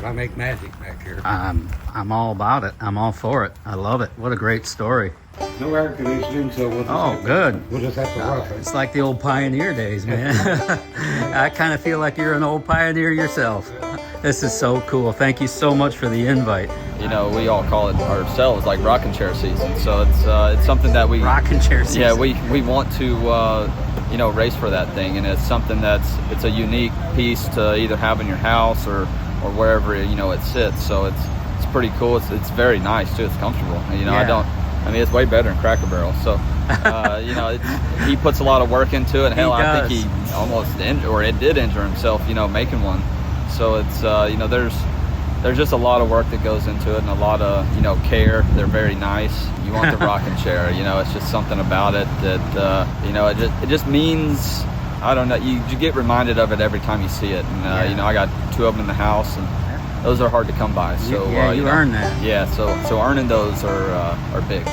I make magic back here. I'm all about it. I'm all for it. I love it. What a great story. No air conditioning, so we'll just have to rough it. It's like the old pioneer days, man. I kind of feel like you're an old pioneer yourself. This is so cool. Thank you so much for the invite. You know, we all call it ourselves like rocking chair season. So it's something that we rocking chair season. Yeah, we want to race for that thing, and it's something it's a unique piece to either have in your house or wherever it sits. So it's pretty cool. It's very nice too. It's comfortable. I mean, it's way better than Cracker Barrel. So, he puts a lot of work into it. Hell, I think he almost did injure himself, making one. So it's, there's just a lot of work that goes into it and a lot of, care. They're very nice. You want the rocking chair, it's just something about it that, it just means, I don't know, you get reminded of it every time you see it. And, I got 2 of them in the house, and those are hard to come by. So you earn that. Yeah, so earning those are big.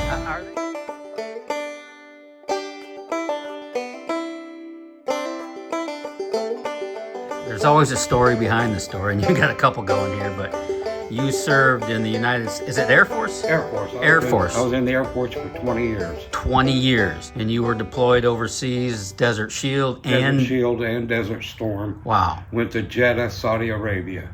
There's always a story behind the story, and you got a couple going here, but you served in the United States. Is it Air Force? Air Force. I was in the Air Force for 20 years. 20 years. And you were deployed overseas, Desert Shield and... Desert Shield and Desert Storm. Wow. Went to Jeddah, Saudi Arabia.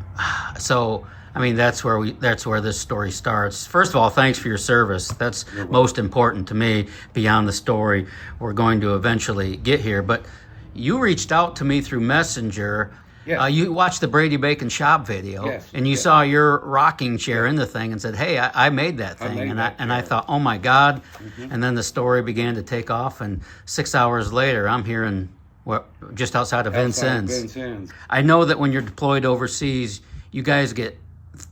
So, I mean, that's where this story starts. First of all, thanks for your service. That's most important to me, beyond the story. We're going to eventually get here. But you reached out to me through Messenger. Yes. You watched the Brady Bacon shop video, and you saw your rocking chair in the thing and said, hey, I made that thing. I thought, oh my God. Mm-hmm. And then the story began to take off, and 6 hours later, I'm here in just outside of Vincennes. I know that when you're deployed overseas, you guys get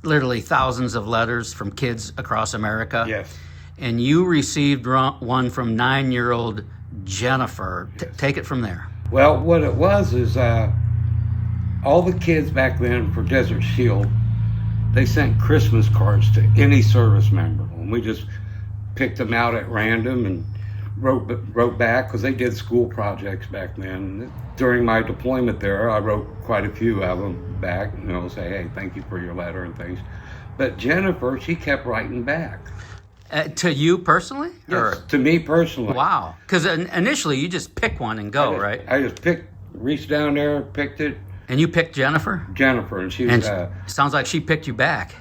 literally thousands of letters from kids across America. Yes. And you received one from 9-year-old Jennifer. Yes. Take it from there. Well, what it was is all the kids back then for Desert Shield, they sent Christmas cards to any service member. And we just picked them out at random and wrote back, because they did school projects back then. During my deployment there, I wrote quite a few of them back, say, hey, thank you for your letter and things. But Jennifer, she kept writing back. To you personally? Yes, to me personally. Wow. Because initially you just pick one and go, right? I just reached down there, picked it. And you picked Jennifer? Jennifer, and she was... sounds like she picked you back.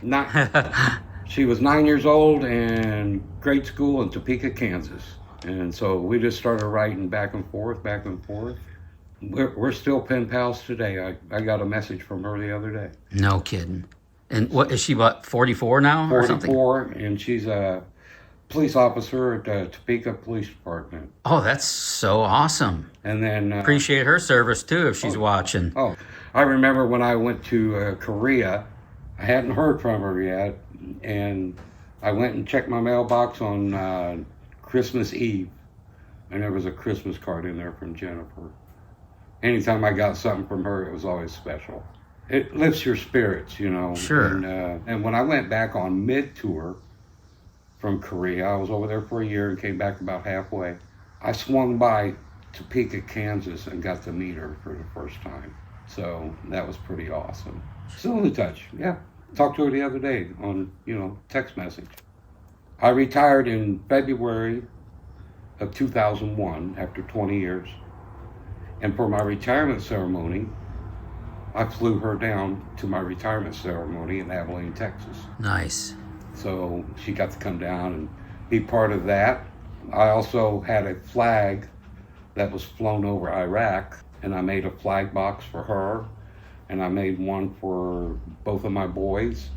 She was 9 years old and grade school in Topeka, Kansas. And so we just started writing back and forth. We're still pen pals today. I got a message from her the other day. No kidding. And what is she, 44 now or something? 44, and she's a police officer at the Topeka Police Department. Oh, that's so awesome. And then... appreciate her service, too, if she's watching. Oh, I remember when I went to Korea, I hadn't heard from her yet, and I went and checked my mailbox on Christmas Eve, and there was a Christmas card in there from Jennifer. Anytime I got something from her, it was always special. It lifts your spirits, Sure. And when I went back on mid-tour from Korea, I was over there for a year and came back about halfway. I swung by Topeka, Kansas, and got to meet her for the first time. So that was pretty awesome. Still in touch, yeah. Talked to her the other day on, text message. I retired in February of 2001 after 20 years. And for my retirement ceremony, I flew her down to my retirement ceremony in Abilene, Texas. Nice. So she got to come down and be part of that. I also had a flag that was flown over Iraq, and I made a flag box for her, and I made one for both of my boys.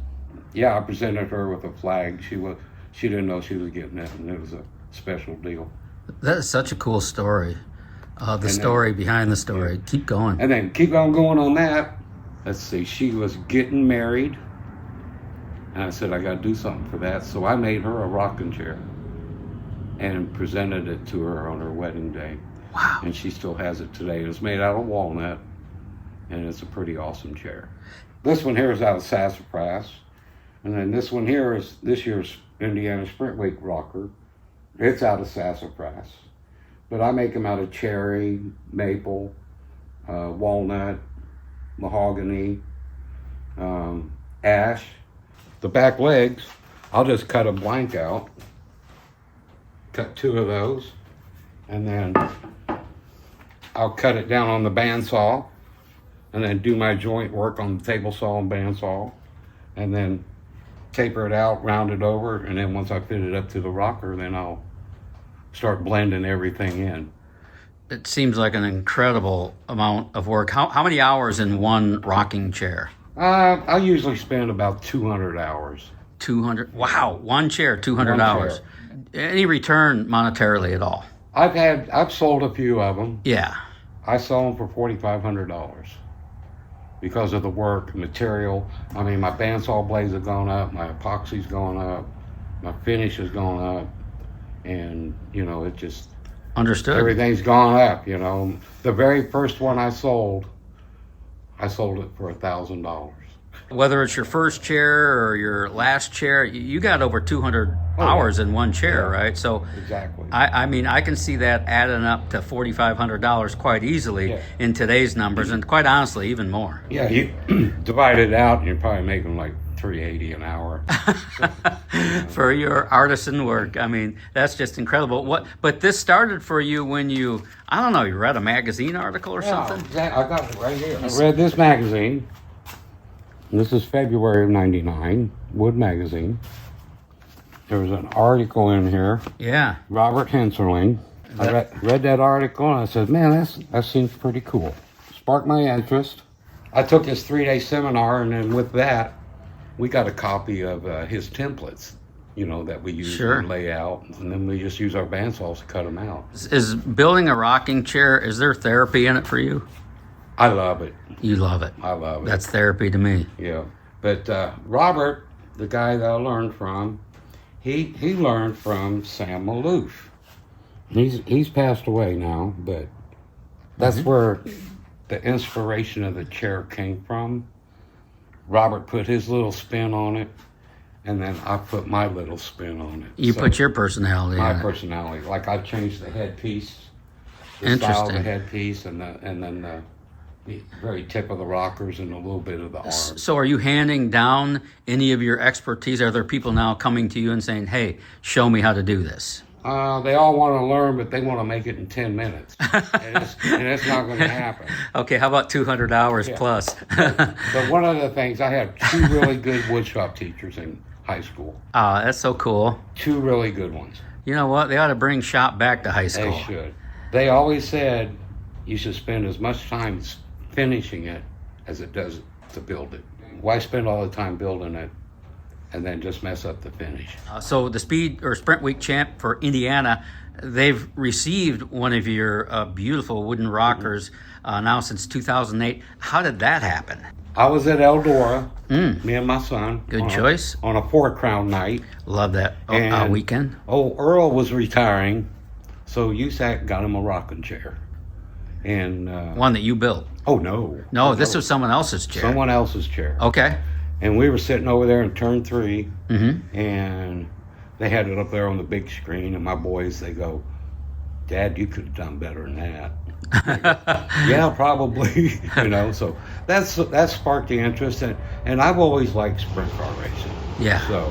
Yeah, I presented her with a flag. She didn't know she was getting it, and it was a special deal. That is such a cool story. Story behind the story. Yeah. Keep going. And then keep on going on that. Let's see, she was getting married, and I said, I got to do something for that. So I made her a rocking chair and presented it to her on her wedding day. Wow. And she still has it today. It's made out of walnut, and it's a pretty awesome chair. This one here is out of Sassafras. And then this one here is this year's Indiana Sprint Week rocker. It's out of Sassafras. But I make them out of cherry, maple, walnut, mahogany, ash. The back legs, I'll just cut a blank out. Cut 2 of those. And then I'll cut it down on the bandsaw. And then do my joint work on the table saw and bandsaw. And then taper it out, round it over. And then once I fit it up to the rocker, then I'll start blending everything in. It seems like an incredible amount of work. How many hours in one rocking chair? I usually spend about 200 hours. 200? Wow, one chair, 200 hours. Chair. Any return monetarily at all? I've sold a few of them. Yeah. I sold them for $4,500 because of the work, material. I mean, my bandsaw blades have gone up, my epoxy's gone up, my finish has gone up, and, you know, it just... Understood. Everything's gone up, you know. The very first one I sold it for $1,000. Whether it's your first chair or your last chair, you got over 200 hours in one chair, right? So exactly. I mean, I can see that adding up to $4,500 quite easily in today's numbers, and quite honestly, even more. Yeah, you divide it out, and you're probably making like $380 an hour for your artisan work. I mean, that's just incredible. But this started for you when you, I don't know, you read a magazine article or something? Exactly. I got it right here. I read this magazine. This is February of '99, Wood Magazine. There was an article in here. Yeah. Robert Henserling. I read that article and I said, man, that seems pretty cool. Sparked my interest. I took his 3-day seminar, and then with that, we got a copy of his templates, you know, that we use and lay out, and then we just use our bandsaws to cut them out. Is building a rocking chair, is there therapy in it for you? I love it. You love it. I love it. That's therapy to me. Yeah. But Robert, the guy that I learned from, he learned from Sam Maloof. He's passed away now, but that's where the inspiration of the chair came from. Robert put his little spin on it, and then I put my little spin on it. You put your personality my on it. personality. Like I changed the headpiece, the style of the headpiece, and then the very tip of the rockers and a little bit of the arms. So are you handing down any of your expertise? Are there people now coming to you and saying, hey, show me how to do this? They all want to learn, but they want to make it in 10 minutes. and it's not going to happen. Okay, how about 200 hours plus? but one of the things, I had 2 really good woodshop teachers in high school. Oh, that's so cool. 2 really good ones. You know what? They ought to bring shop back to high school. They should. They always said you should spend as much time finishing it as it does to build it. Why spend all the time building it and then just mess up the finish? So the Speed or Sprint Week champ for Indiana, they've received one of your beautiful wooden rockers now since 2008. How did that happen? I was at Eldora, me and my son. Good choice. On a 4-crown night. Love that weekend. Oh, Earl was retiring, so USAC got him a rocking chair. And one that you built? Oh, no. No, this was someone else's chair. Someone else's chair. Okay. And we were sitting over there in turn 3, and they had it up there on the big screen, and my boys, they go, Dad, you could have done better than that. Yeah, probably. You know, so that sparked the interest, and I've always liked sprint car racing. Yeah. So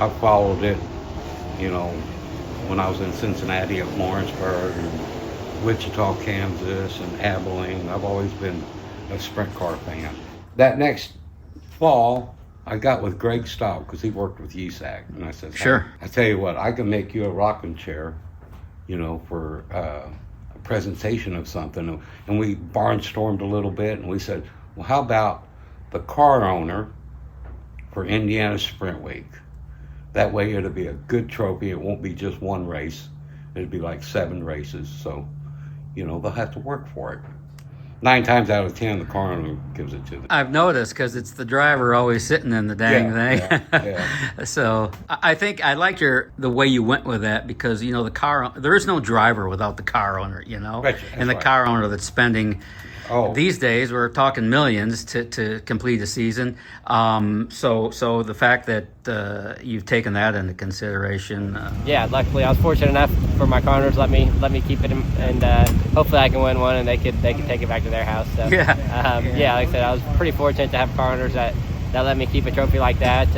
I followed it, you know, when I was in Cincinnati at Lawrenceburg and Wichita, Kansas, and Abilene. I've always been a sprint car fan. That next fall, I got with Greg Staub because he worked with USAC, and I said, "Sure, I tell you what, I can make you a rocking chair, you know, for a presentation of something." And we barnstormed a little bit, and we said, "Well, how about the car owner for Indiana Sprint Week? That way, it'll be a good trophy. It won't be just one race. It'd be like 7 races. So, you know, they'll have to work for it." 9 times out of 10, the car owner gives it to them. I've noticed because it's the driver always sitting in the dang thing. Yeah. So I think I like the way you went with that because, you know, there is no driver without the car owner, you know, and the car owner that's spending. These days, we're talking millions to complete a season. So the fact that you've taken that into consideration. Yeah, luckily I was fortunate enough for my car owners let me keep it, and hopefully I can win one and they could take it back to their house. So, like I said, I was pretty fortunate to have car owners that let me keep a trophy like that.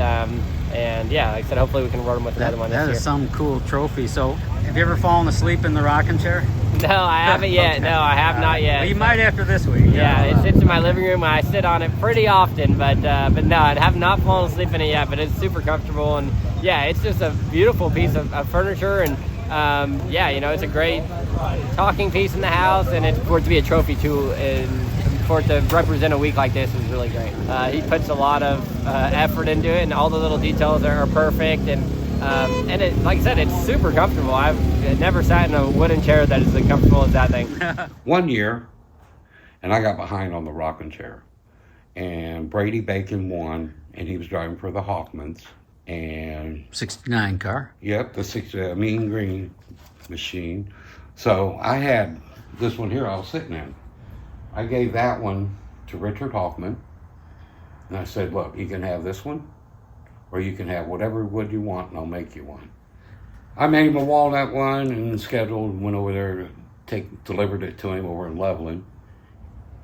And yeah, like I said, hopefully we can reward them with another one this year. That is some cool trophy. So, have you ever fallen asleip in the rocking chair? No, I haven't yet. Okay. No, I have not yet. Well, you might after this week. Yeah, it sits in my living room. I sit on it pretty often, but no, I have not fallen asleep in it yet. But it's super comfortable, and yeah, it's just a beautiful piece of furniture, and yeah, you know, it's a great talking piece in the house, and it's for it to be a trophy too, and for it to represent a week like this is really great. He puts a lot of effort into it, and all the little details are perfect, and it, like I said, it's super comfortable. I've never sat in a wooden chair that is as comfortable as that thing. One year, and I got behind on the rocking chair, and Brady Bacon won, and he was driving for the Hoffmans, and 69 car. Yep, the Mean Green machine. So I had this one here I was sitting in. I gave that one to Richard Hoffman, and I said, look, you can have this one, or you can have whatever wood you want, and I'll make you one. I made him a walnut one and scheduled and went over there to delivered it to him over in Leveland.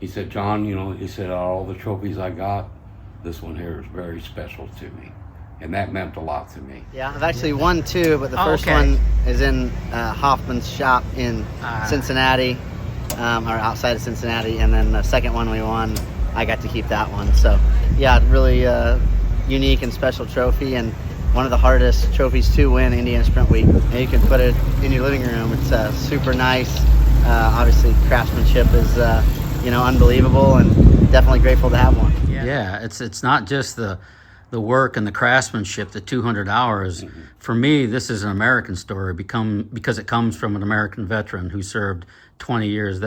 He said, John, you know, he said, all the trophies I got, this one here is very special to me. And that meant a lot to me. Yeah, I've actually won two, but the first one is in Hoffman's shop in Cincinnati, or outside of Cincinnati, and then the second one we won, I got to keep that one. So, yeah, really unique and special trophy, and one of the hardest trophies to win Indiana Sprint Week. And you can put it in your living room. It's super nice. Obviously, craftsmanship is unbelievable, and definitely grateful to have one. Yeah, it's not just the work and the craftsmanship, the 200 hours. Mm-hmm. For me, this is an American story because it comes from an American veteran who served 20 years.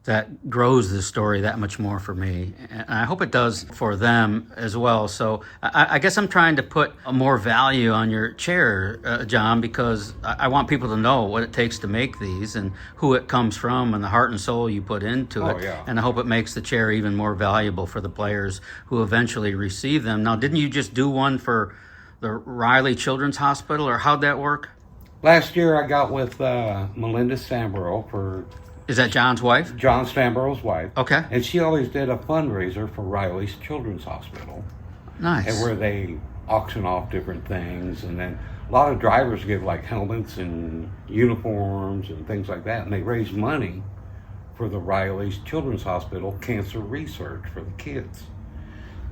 That grows the story that much more for me. And I hope it does for them as well. So I guess I'm trying to put a more value on your chair, John, because I want people to know what it takes to make these and who it comes from and the heart and soul you put into it. Yeah. And I hope it makes the chair even more valuable for the players who eventually receive them. Now, didn't you just do one for the Riley Children's Hospital, or how'd that work? Last year I got with Melinda Samborough for... Is that John's wife? John Stamborough's wife. Okay. And she always did a fundraiser for Riley's Children's Hospital. Nice. And where they auction off different things. And then a lot of drivers give like helmets and uniforms and things like that. And they raise money for the Riley's Children's Hospital cancer research for the kids.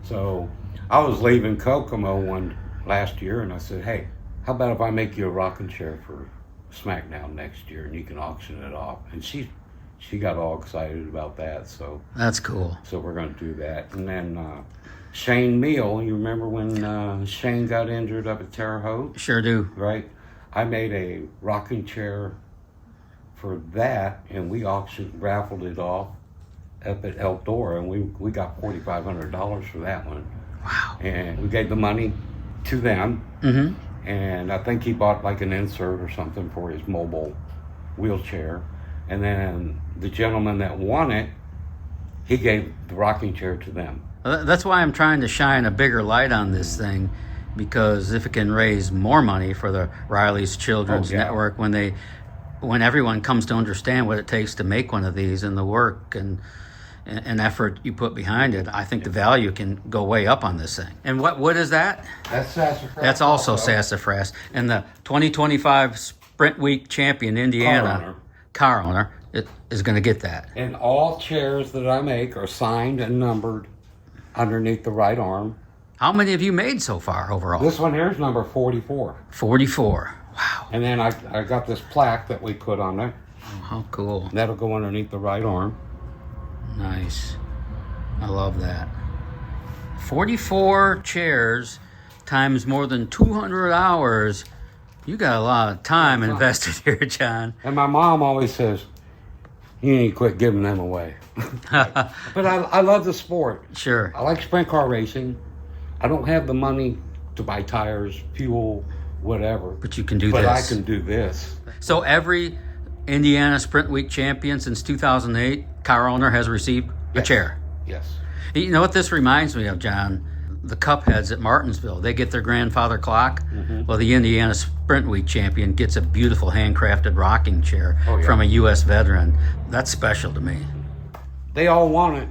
So I was leaving Kokomo last year, and I said, hey, how about if I make you a rocking chair for SmackDown next year, and you can auction it off? And she got all excited about that. So that's cool. So we're going to do that. And then Shane Meal, you remember when Shane got injured up at Terre Haute? Sure do. Right. I made a rocking chair for that, and we raffled it off up at Eldora, and we got $4,500 for that one. Wow. And we gave the money to them. Mm-hmm. And I think he bought like an insert or something for his mobile wheelchair. And then the gentleman that won it, he gave the rocking chair to them. That's why I'm trying to shine a bigger light on this thing, because if it can raise more money for the Riley's Children's Network, when everyone comes to understand what it takes to make one of these and the work and effort you put behind it, I think the value can go way up on this thing. And what is that? That's sassafras. That's also sassafras. And the 2025 Sprint Week champion, Indiana car owner is going to get that. And all chairs that I make are signed and numbered underneath the right arm. How many have you made so far overall? This one here is number 44. 44. Wow. And then I got this plaque that we put on there. Oh, how cool. That'll go underneath the right arm. Nice. I love that. 44 chairs times more than 200 hours. You got a lot of time invested here, John. And my mom always says, you need to quit giving them away. But I love the sport. Sure. I like sprint car racing. I don't have the money to buy tires, fuel, whatever. But you can do this. But I can do this. So every Indiana Sprint Week champion since 2008 car owner has received a chair. Yes. You know what this reminds me of, John? The cup heads at Martinsville, they get their grandfather clock. Mm-hmm. Well, the Indiana Sprint Week champion gets a beautiful handcrafted rocking chair from a U.S. veteran. That's special to me. They all want it.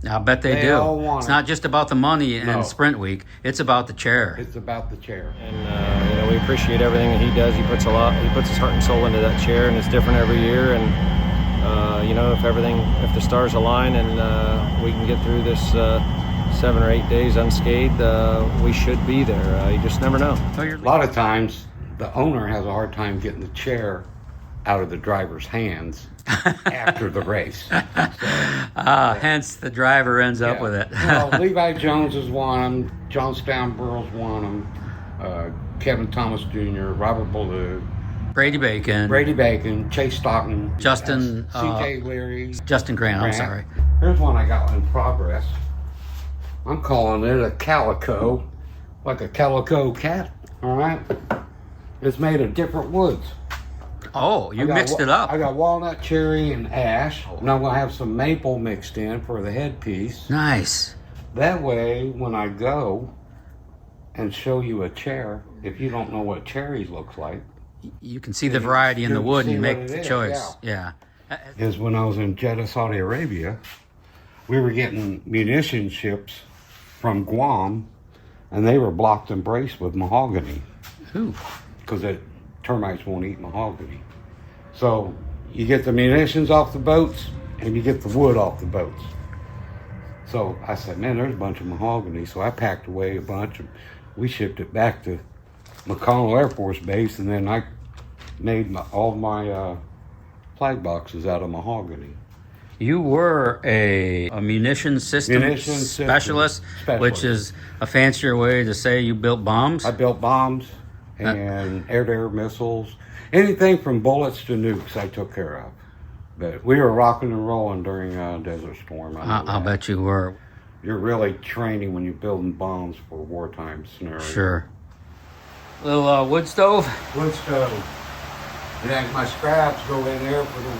I bet they do. all want It's it. not just about the money and No. Sprint Week. It's about the chair. It's about the chair. And we appreciate everything that he does. He puts his heart and soul into that chair, and it's different every year. And if the stars align and we can get through this 7 or 8 days unscathed, we should be there. You just never know. A lot of times, the owner has a hard time getting the chair out of the driver's hands after the race. Hence the driver ends up with it. Levi Jones has won them. Johnstown Burrows won them. Kevin Thomas Jr., Robert Ballou, Brady Bacon, Chase Stockton, Justin, C.J. Leary, Justin Grant. I'm sorry. Here's one I got in progress. I'm calling it a calico, like a calico cat. All right. It's made of different woods. Oh, you mixed it up. I got walnut, cherry, and ash. And I'm going to have some maple mixed in for the headpiece. Nice. That way, when I go and show you a chair, if you don't know what cherries looks like, you can see the variety in the wood and make the choice. Yeah. Is when I was in Jeddah, Saudi Arabia, we were getting munition ships from Guam, and they were blocked and braced with mahogany. Because termites won't eat mahogany. So you get the munitions off the boats and you get the wood off the boats. So I said, man, there's a bunch of mahogany. So I packed away a bunch and we shipped it back to McConnell Air Force Base, and then I made all my flag boxes out of mahogany. You were a munition system specialist, which is a fancier way to say you built bombs? I built bombs and air-to-air missiles. Anything from bullets to nukes I took care of. But we were rocking and rolling during Desert Storm. I'll bet you were. You're really training when you're building bombs for wartime scenarios. Sure. Little wood stove? Wood stove. And then my scraps go in there for the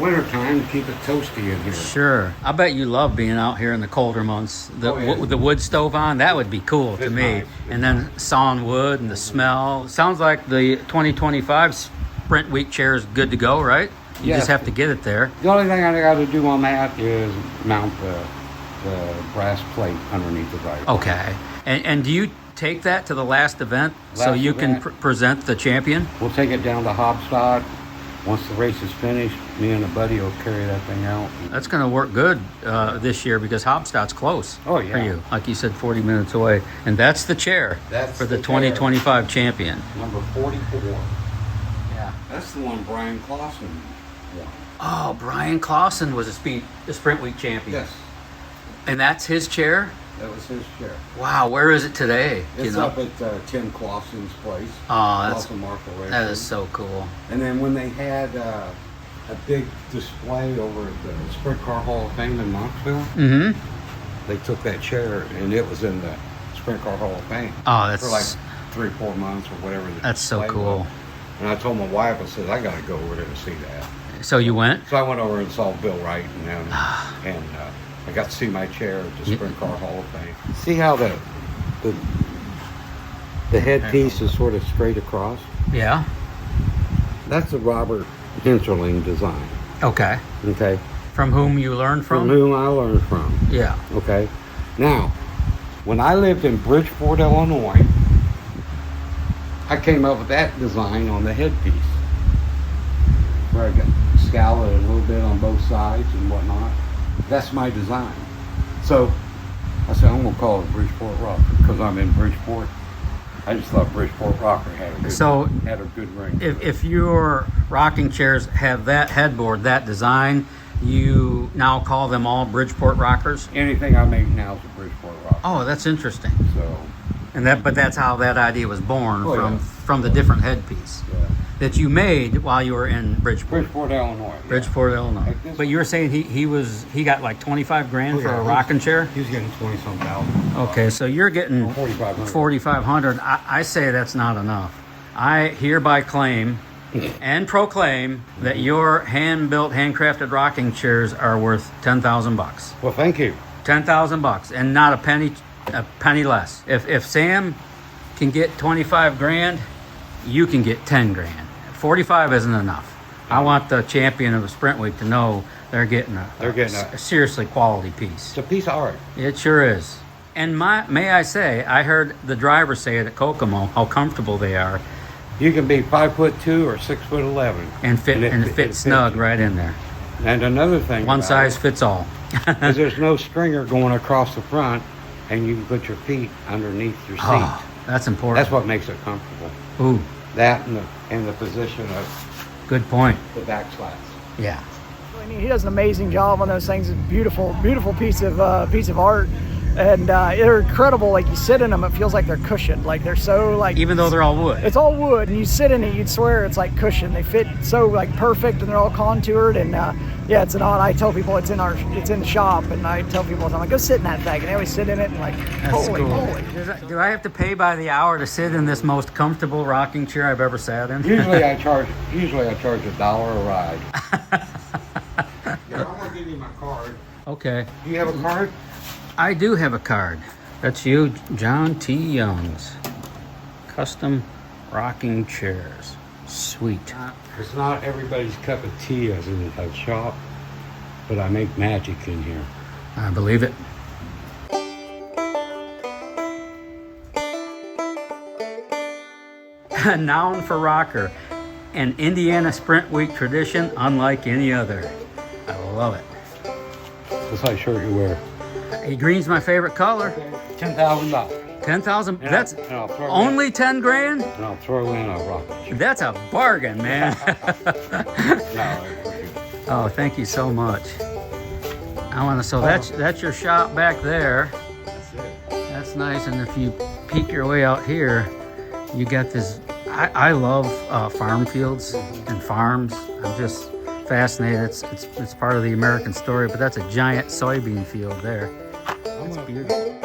wintertime to keep it toasty in here. Sure. I bet you love being out here in the colder months. With the wood stove on, that would be cool to me. Nice. And then sawing wood and the smell. Sounds like the 2025 Sprint Week chair is good to go, right? You just have to get it there. The only thing I got to do on that is mount the brass plate underneath the driver. Okay. And do you take that to the last event so you can present the champion? We'll take it down to Hobstadt. Once the race is finished, me and a buddy will carry that thing out. That's going to work good this year because Hobstadt's close for you. Like you said, 40 minutes away. And that's the chair for the 2025 champion. Number 44. Yeah. That's the one Brian Clausen won. Oh, Brian Clausen was the Sprint Week champion. Yes. And that's his chair? That was his chair. Wow, where is it today? It's up at Tim Clausen's place. Oh, that is so cool. And then when they had a big display over at the Sprint Car Hall of Fame in Knoxville, they took that chair and it was in the Sprint Car Hall of Fame. Oh, that's for like 3-4 months or whatever. That's so cool. Was. And I told my wife, I said, I got to go over there to see that. So you went? So I went over and saw Bill Wright and them, and I got to see my chair at the Sprint Car Hall of Fame. See how the headpiece is sort of straight across? Yeah. That's a Robert Hinterling design. Okay. Okay. From whom you learned from? From whom I learned from. Yeah. Okay. Now, when I lived in Bridgeport, Illinois, I came up with that design on the headpiece, where I got scalloped a little bit on both sides and whatnot. That's my design. So I said, I'm going to call it Bridgeport Rocker because I'm in Bridgeport. I just thought Bridgeport Rocker had a good ring. If your rocking chairs have that headboard, that design, you now call them all Bridgeport Rockers? Anything I make now is a Bridgeport Rocker. Oh, that's interesting. So, but that's how that idea was born from the different headpiece. Yeah. That you made while you were in Bridgeport, Illinois. Yeah. Bridgeport, Illinois. But you were saying he got like 25 grand for a rocking chair? He was getting 20-some thousand. Okay, so you're getting 4,500. I say that's not enough. I hereby claim and proclaim that your hand-built, handcrafted rocking chairs are worth $10,000. Well, thank you. $10,000 and not a penny less. If Sam can get 25 grand, you can get 10 grand. 45 isn't enough. I want the champion of the Sprint Week to know they're getting a seriously quality piece. It's a piece of art. It sure is. And may I say, I heard the driver say it at Kokomo, how comfortable they are. You can be 5'2" or 6'11", and fit snug right in there. And another thing, one size fits all. Because there's no stringer going across the front, and you can put your feet underneath your seat. Oh, that's important. That's what makes it comfortable. Ooh. That and the position of. Good point. The back slats. Yeah. He does an amazing job on those things. It's a beautiful, beautiful piece of art. And they're incredible. Like you sit in them, it feels like they're cushioned. Like they're so like. Even though they're all wood. It's all wood, and you sit in it, you'd swear it's like cushioned. They fit so like perfect, and they're all contoured. And yeah, it's an odd. I tell people it's in the shop, and I tell people I'm like, go sit in that thing, and they always sit in it and like, that's holy cool. moly. Do I have to pay by the hour to sit in this most comfortable rocking chair I've ever sat in? Usually I charge $1 a ride. Yeah, I'm gonna give you my card. Okay. Do you have a card? I do have a card. That's you, John T. Young's Custom Rocking Chairs. Sweet. It's not everybody's cup of tea as in a shop, but I make magic in here. I believe it. A noun for rocker. An Indiana Sprint Week tradition unlike any other. I love it. What size shirt you wear? Green's my favorite color. $10,000. 10,000. That's only 10 grand. And I'll throw in a rocket chair. That's a bargain, man. No, oh, thank you so much. So that's your shop back there. That's it. That's nice. And if you peek your way out here, you got this. I love farm fields and farms. I'm just fascinated. It's part of the American story, but that's a giant soybean field there. That's beautiful.